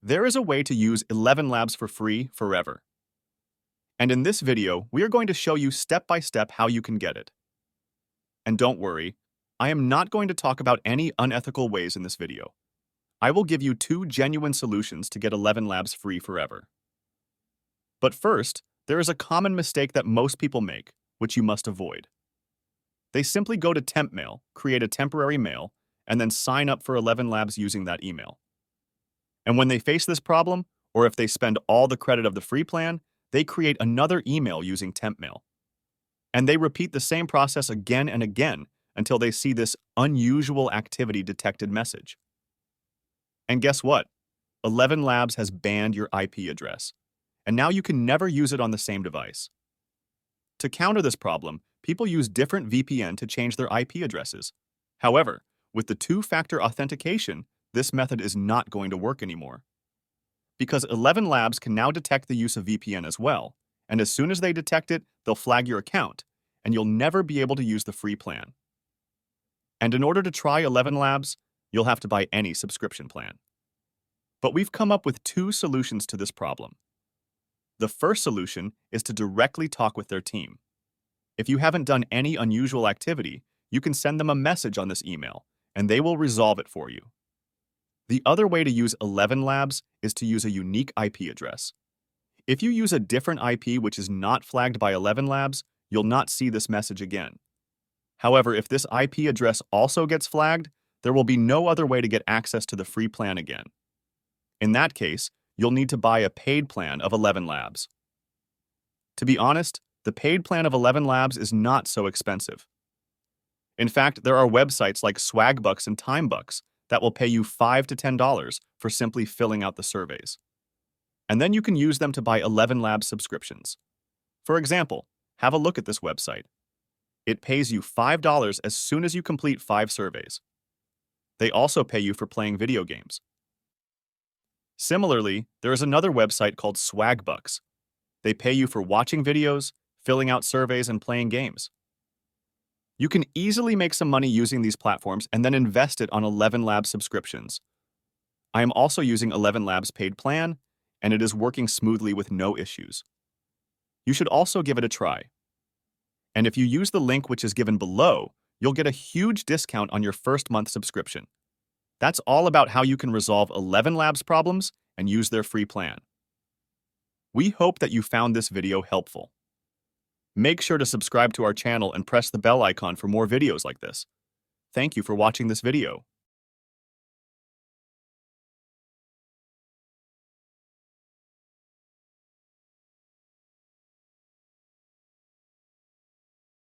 There is a way to use Elevenlabs for free forever. And in this video, we are going to show you step by step how you can get it. And don't worry, I am not going to talk about any unethical ways in this video. I will give you 2 genuine solutions to get Elevenlabs free forever. But first, there is a common mistake that most people make, which you must avoid. They simply go to temp mail, create a temporary mail, and then sign up for Elevenlabs using that email. And when they face this problem, or if they spend all the credit of the free plan, they create another email using temp mail. And they repeat the same process again and again until they see this unusual activity detected message. And guess what? Elevenlabs has banned your IP address, and now you can never use it on the same device. To counter this problem, people use different VPN to change their IP addresses. However, with the two-factor authentication, this method is not going to work anymore. Because Elevenlabs can now detect the use of VPN as well, and as soon as they detect it, they'll flag your account, and you'll never be able to use the free plan. And in order to try Elevenlabs, you'll have to buy any subscription plan. But we've come up with 2 solutions to this problem. The first solution is to directly talk with their team. If you haven't done any unusual activity, you can send them a message on this email, and they will resolve it for you. The other way to use Elevenlabs is to use a unique IP address. If you use a different IP which is not flagged by Elevenlabs, you'll not see this message again. However, if this IP address also gets flagged, there will be no other way to get access to the free plan again. In that case, you'll need to buy a paid plan of Elevenlabs. To be honest, the paid plan of Elevenlabs is not so expensive. In fact, there are websites like Swagbucks and Timebucks that will pay you $5 to $10 for simply filling out the surveys. And then you can use them to buy Elevenlabs subscriptions. For example, have a look at this website. It pays you $5 as soon as you complete 5 surveys. They also pay you for playing video games. Similarly, there is another website called Swagbucks. They pay you for watching videos, filling out surveys, and playing games. You can easily make some money using these platforms and then invest it on Elevenlabs subscriptions. I am also using Elevenlabs paid plan, and it is working smoothly with no issues. You should also give it a try. And if you use the link which is given below, you'll get a huge discount on your first month subscription. That's all about how you can resolve Elevenlabs problems and use their free plan. We hope that you found this video helpful. Make sure to subscribe to our channel and press the bell icon for more videos like this. Thank you for watching this video.